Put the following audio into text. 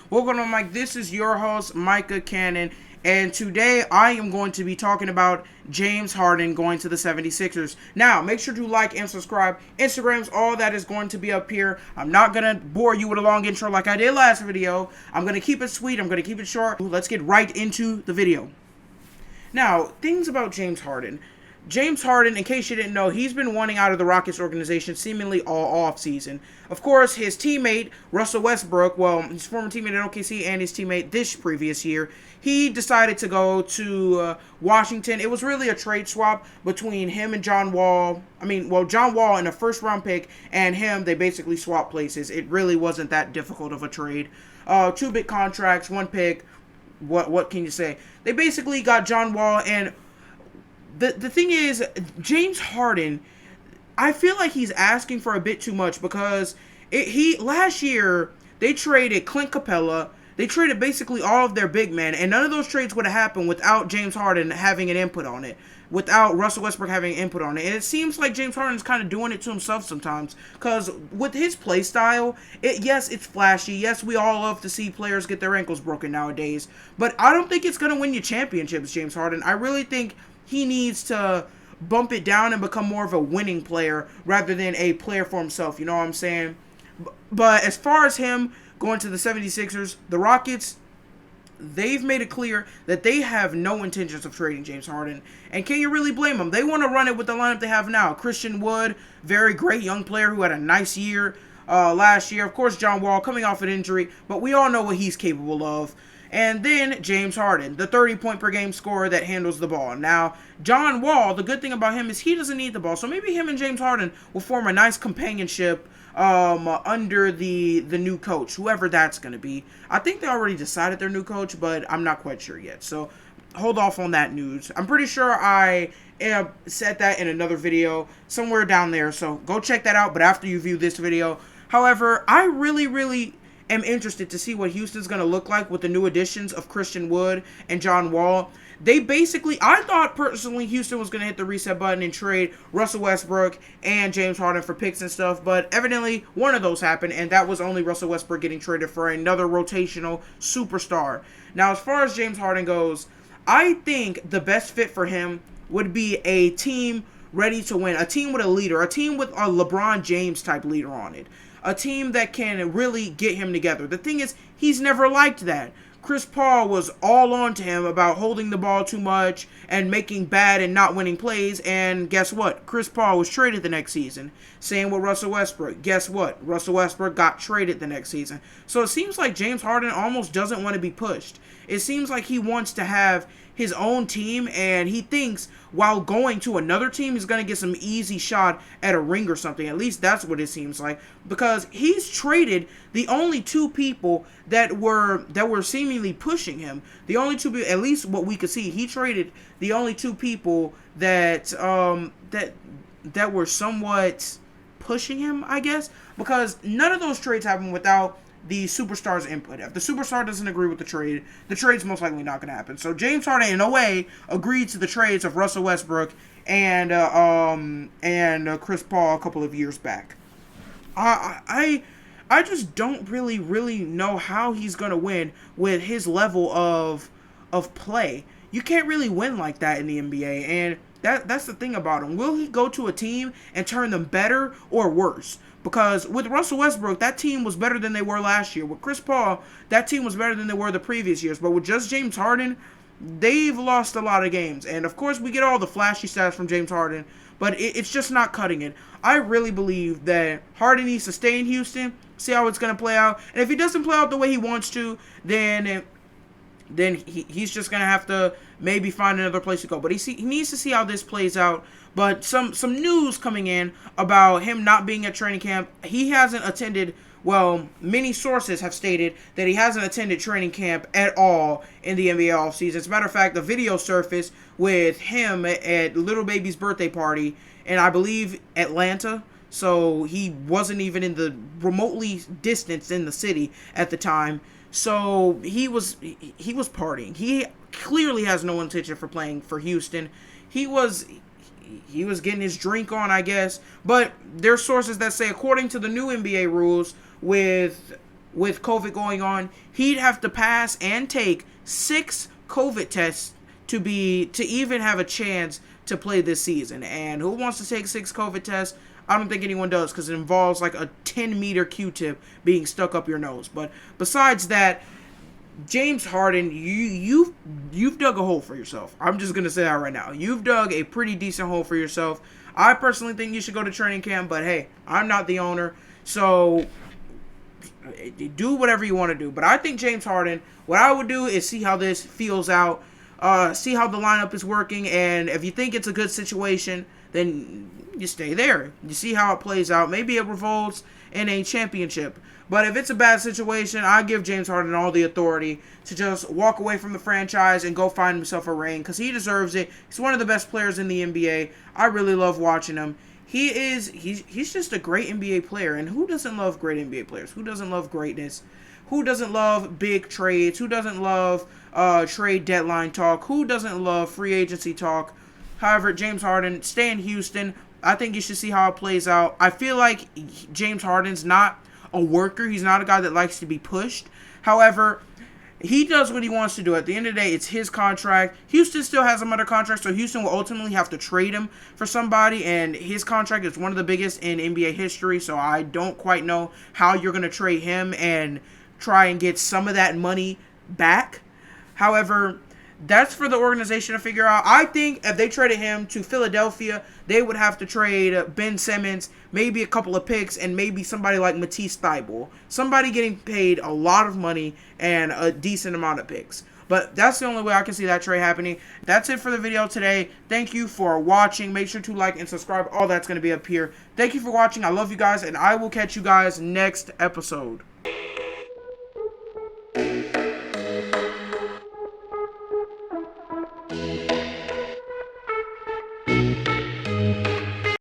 Welcome to Mike. This is your host, Micah Cannon, and today I am going to be talking about James Harden going to the 76ers. Now, make sure to like and subscribe. Instagram's all that is going to be up here. I'm not going to bore you with a long intro like I did last video. I'm going to keep it sweet. I'm going to keep it short. Let's get right into the video. Now, things about James Harden. James Harden, in case you didn't know, he's been wanting out of the Rockets organization seemingly all offseason. Of course, his teammate, Russell Westbrook, well, his former teammate at OKC and his teammate this previous year, he decided to go to Washington. It was really a trade swap between him and John Wall. John Wall and a first-round pick and him, they basically swapped places. It really wasn't that difficult of a trade. 2 big contracts, 1 pick. What can you say? They basically got John Wall, and the thing is, James Harden, I feel like he's asking for a bit too much because last year they traded Clint Capella. They traded basically all of their big men, and none of those trades would have happened without James Harden having an input on it, without Russell Westbrook having an input on it. And it seems like James Harden's kind of doing it to himself sometimes, because with his play style, yes, it's flashy. Yes, we all love to see players get their ankles broken nowadays, but I don't think it's going to win you championships, James Harden. I really think he needs to bump it down and become more of a winning player rather than a player for himself. You know what I'm saying? But as far as him going to the 76ers, the Rockets, they've made it clear that they have no intentions of trading James Harden. And can you really blame them? They want to run it with the lineup they have now. Christian Wood, very great young player who had a nice year last year. Of course, John Wall coming off an injury, but we all know what he's capable of. And then James Harden, the 30-point-per-game scorer that handles the ball. Now, John Wall, the good thing about him is he doesn't need the ball. So maybe him and James Harden will form a nice companionship under the new coach, whoever that's going to be. I think they already decided their new coach, but I'm not quite sure yet. So hold off on that news. I'm pretty sure I said that in another video somewhere down there. So go check that out, but after you view this video. However, I really am interested to see what Houston's going to look like with the new additions of Christian Wood and John Wall. I thought personally Houston was going to hit the reset button and trade Russell Westbrook and James Harden for picks and stuff, but evidently one of those happened, and that was only Russell Westbrook getting traded for another rotational superstar. Now, as far as James Harden goes, I think the best fit for him would be a team ready to win, a team with a leader, a team with a LeBron James type leader on it. A team that can really get him together. The thing is, he's never liked that. Chris Paul was all on to him about holding the ball too much and making bad and not winning plays, and guess what? Chris Paul was traded the next season. Same with Russell Westbrook. Guess what? Russell Westbrook got traded the next season. So it seems like James Harden almost doesn't want to be pushed. It seems like he wants to have his own team, and he thinks while going to another team he's going to get some easy shot at a ring or something. At least that's what it seems like, because he's traded the only 2 people that were seemingly pushing him. The only 2 people, at least what we could see, he traded the only 2 people that that were somewhat pushing him, I guess, because none of those trades happened without the superstar's input. If the superstar doesn't agree with the trade's most likely not going to happen. So James Harden, in a way, agreed to the trades of Russell Westbrook and Chris Paul a couple of years back. I just don't really know how he's going to win with his level of play. You can't really win like that in the NBA, and that's the thing about him. Will he go to a team and turn them better or worse? Because with Russell Westbrook, that team was better than they were last year. With Chris Paul, that team was better than they were the previous years. But with just James Harden, they've lost a lot of games. And of course, we get all the flashy stats from James Harden, but it's just not cutting it. I really believe that Harden needs to stay in Houston, see how it's going to play out. And if he doesn't play out the way he wants to, then he's just going to have to maybe find another place to go. But he needs to see how this plays out. But some news coming in about him not being at training camp. He hasn't attended, well, many sources have stated that he hasn't attended training camp at all in the NBA offseason. As a matter of fact, the video surfaced with him at Little Baby's birthday party in, I believe, Atlanta. So he wasn't even in the remotely distanced in the city at the time. So he was partying. He clearly has no intention for playing for Houston. He was getting his drink on, I guess. But there's sources that say, according to the new NBA rules, with with COVID going on, he'd have to pass and take 6 COVID tests to even have a chance to play this season. And who wants to take 6 COVID tests? I don't think anyone does, because it involves like a 10-meter Q-tip being stuck up your nose. But besides that, James Harden, you've dug a hole for yourself. I'm just gonna say that right now. You've dug a pretty decent hole for yourself. I personally think you should go to training camp, but hey, I'm not the owner, so do whatever you want to do. But I think James Harden, what I would do is see how this feels out, see how the lineup is working, and if you think it's a good situation, then you stay there. You see how it plays out. Maybe it revolves in a championship. But if it's a bad situation, I give James Harden all the authority to just walk away from the franchise and go find himself a ring, because he deserves it. He's one of the best players in the NBA. I really love watching him. He's just a great NBA player, and who doesn't love great NBA players? Who doesn't love greatness? Who doesn't love big trades? Who doesn't love trade deadline talk? Who doesn't love free agency talk? However, James Harden, stay in Houston. I think you should see how it plays out. I feel like James Harden's not a worker. He's not a guy that likes to be pushed. However, he does what he wants to do. At the end of the day, it's his contract. Houston still has him under contract, so Houston will ultimately have to trade him for somebody, and his contract is one of the biggest in NBA history, so I don't quite know how you're going to trade him and try and get some of that money back. However, that's for the organization to figure out. I think if they traded him to Philadelphia, they would have to trade Ben Simmons, maybe a couple of picks, and maybe somebody like Matisse Thybulle. Somebody getting paid a lot of money and a decent amount of picks. But that's the only way I can see that trade happening. That's it for the video today. Thank you for watching. Make sure to like and subscribe. All that's going to be up here. Thank you for watching. I love you guys, and I will catch you guys next episode.